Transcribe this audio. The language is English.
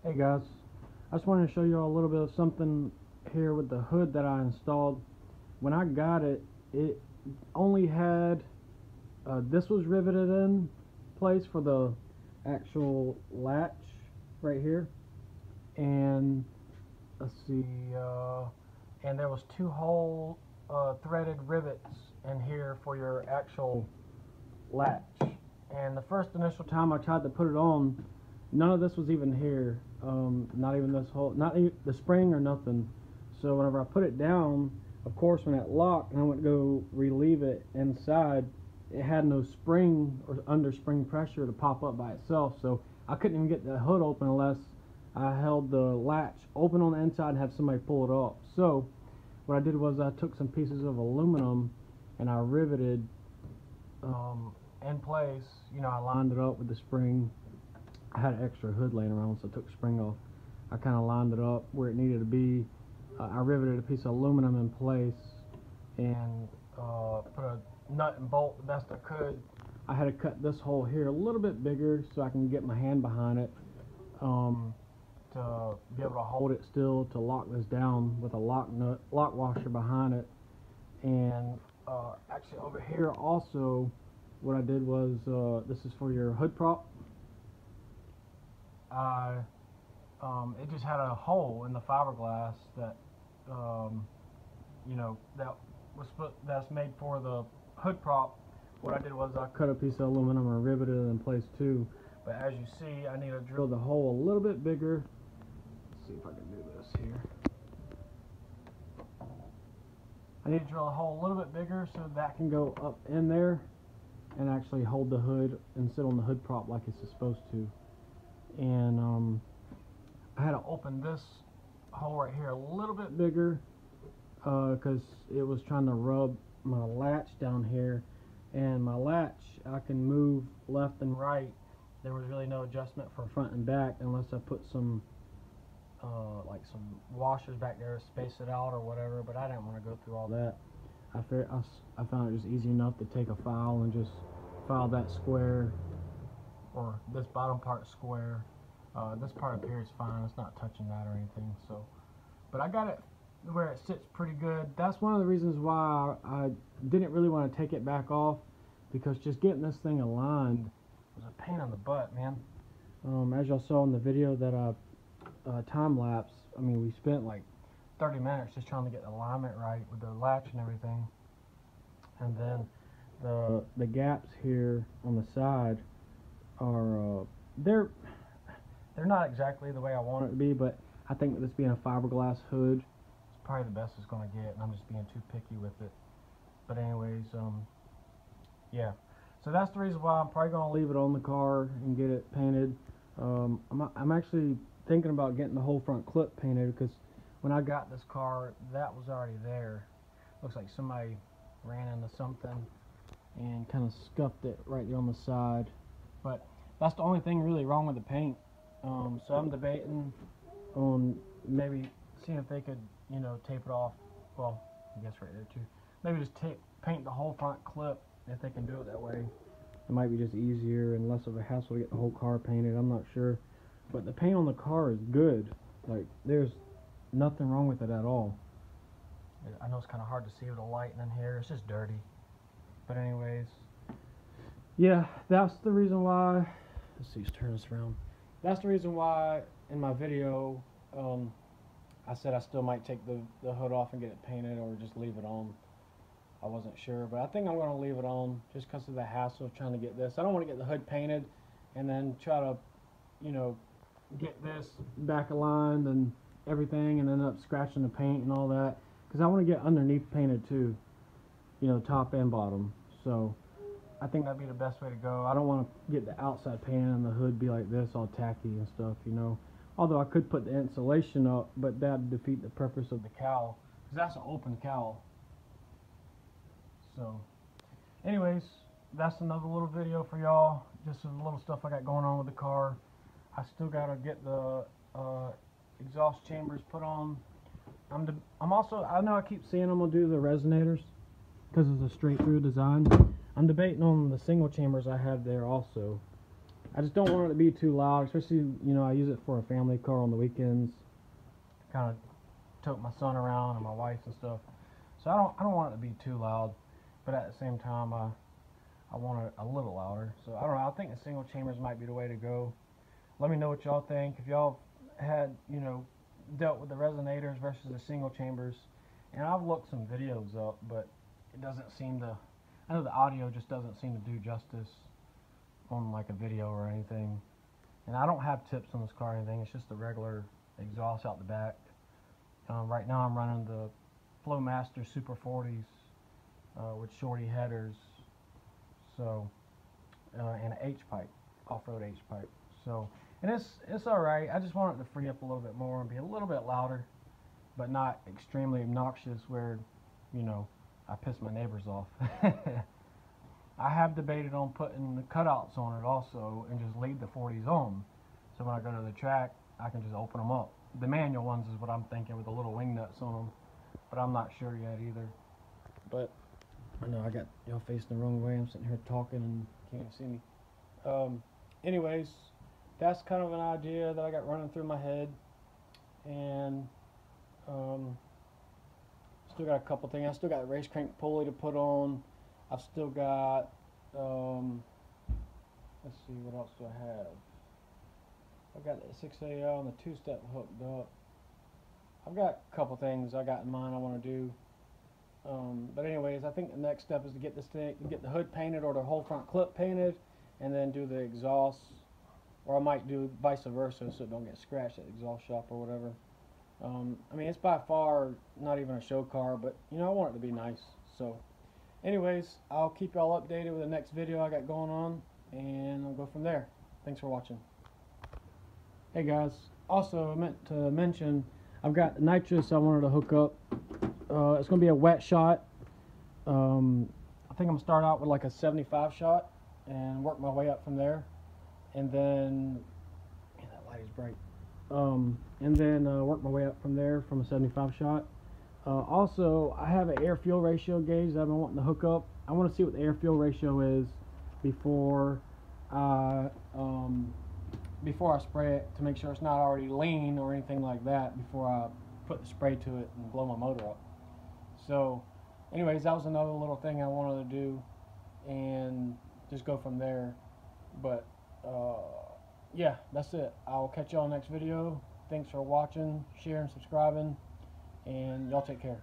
Hey guys, I just wanted to show you all a little bit of something here with the hood that I installed. When I got it, it only had this was riveted in place for the actual latch right here, and let's see, and there was two whole threaded rivets in here for your actual latch. And the first initial time I tried to put it on, none of this was even here, not even this whole, not even the spring or nothing. So whenever I put it down, of course when it locked and I went to go relieve it inside, it had no spring or under spring pressure to pop up by itself. So I couldn't even get the hood open unless I held the latch open on the inside and have somebody pull it up. So what I did was I took some pieces of aluminum and I riveted in place. You know, I lined it up with the spring. I had an extra hood laying around, so I took the spring off. I kind of lined it up where it needed to be. I riveted a piece of aluminum in place and put a nut and bolt the best I could. I had to cut this hole here a little bit bigger so I can get my hand behind it to be able to hold it still, to lock this down with a lock washer behind it. And actually over here also, what I did was, this is for your hood prop. It just had a hole in the fiberglass that, you know, that's made for the hood prop. What I did was I cut a piece of aluminum and riveted it in place too. But as you see, I need to drill the hole a little bit bigger. Let's see if I can do this here. I need to drill a hole a little bit bigger so that can go up in there and actually hold the hood and sit on the hood prop like it's supposed to. And I had to open this hole right here a little bit bigger because it was trying to rub my latch down here, and my latch I can move left and right. There was really no adjustment for front and back unless I put some like some washers back there to space it out or whatever, but I didn't want to go through all that. I found it just easy enough to take a file and just file that square, or this bottom part square. This part up here is fine, it's not touching that or anything. So, but I got it where it sits pretty good. That's one of the reasons why I didn't really want to take it back off, because just getting this thing aligned was a pain in the butt, man. As y'all saw in the video that I time lapse, I mean, we spent like 30 minutes just trying to get the alignment right with the latch and everything. And then the gaps here on the side are they're not exactly the way I want it to be, but I think that this being a fiberglass hood, it's probably the best it's going to get, and I'm just being too picky with it. But anyways, yeah. So that's the reason why I'm probably going to leave it on the car and get it painted. I'm actually thinking about getting the whole front clip painted, because when I got this car, that was already there. Looks like somebody ran into something and kind of scuffed it right there on the side. But that's the only thing really wrong with the paint. So I'm debating on maybe seeing if they could, you know, tape it off. Well, I guess right there too. Maybe just paint the whole front clip if they can do it that way. It might be just easier and less of a hassle to get the whole car painted. I'm not sure. But the paint on the car is good. Like, there's nothing wrong with it at all. I know it's kind of hard to see with the lighting in here. It's just dirty. But anyways, yeah, that's the reason why. Let's see, let's turn this around. That's the reason why in my video I said I still might take the hood off and get it painted, or just leave it on. I wasn't sure, but I think I'm going to leave it on just because of the hassle of trying to get this. I don't want to get the hood painted and then try to, you know, get this back aligned and everything and end up scratching the paint and all that, because I want to get underneath painted too, you know, top and bottom. So I think that'd be the best way to go. I don't want to get the outside painted and the hood be like this, all tacky and stuff, you know. Although I could put the insulation up, but that'd defeat the purpose of the cowl, because that's an open cowl. So anyways, that's another little video for y'all. Just some little stuff I got going on with the car. I still gotta get the exhaust chambers put on. I'm also, I know I keep saying I'm gonna do the resonators because it's a straight through design. I'm debating on the single chambers I have there also. I just don't want it to be too loud, especially, you know, I use it for a family car on the weekends to kind of tote my son around and my wife and stuff. So I don't want it to be too loud, but at the same time I want it a little louder. So I don't know, I think the single chambers might be the way to go. Let me know what y'all think. If y'all had, you know, dealt with the resonators versus the single chambers. And I've looked some videos up, but it doesn't seem to, I know the audio just doesn't seem to do justice on like a video or anything. And I don't have tips on this car or anything, it's just a regular exhaust out the back. Right now I'm running the Flowmaster Super 40s with shorty headers, so and an H-pipe, off-road H-pipe. So, and it's alright. I just want it to free up a little bit more and be a little bit louder, but not extremely obnoxious where, you know, I piss my neighbors off. I have debated on putting the cutouts on it also and just leave the 40s on. So when I go to the track, I can just open them up. The manual ones is what I'm thinking with the little wing nuts on them, but I'm not sure yet either. But I know I got y'all facing the wrong way. I'm sitting here talking and can't see me. Anyways, that's kind of an idea that I got running through my head, and still got a couple things. I still got a race crank pulley to put on. I've still got let's see, what else do I have? I've got the 6AL and the two-step hooked up. I've got a couple things I got in mind I want to do. But anyways, I think the next step is to get this thing, get the hood painted or the whole front clip painted, and then do the exhaust, or I might do vice versa so it don't get scratched at the exhaust shop or whatever. I mean, it's by far not even a show car, but you know, I want it to be nice. So anyways, I'll keep y'all updated with the next video I got going on, and I'll go from there. Thanks for watching. Hey guys, also I meant to mention I've got nitrous I wanted to hook up. It's going to be a wet shot. I think I'm going to start out with like a 75 shot and work my way up from there. And then, man, that light is bright. And then work my way up from there from a 75 shot. Also, I have an air-fuel ratio gauge that I've been wanting to hook up. I want to see what the air-fuel ratio is before I spray it, to make sure it's not already lean or anything like that before I put the spray to it and blow my motor up. So anyways, that was another little thing I wanted to do and just go from there. But yeah, that's it. I'll catch y'all next video. Thanks for watching, sharing, subscribing, and y'all take care.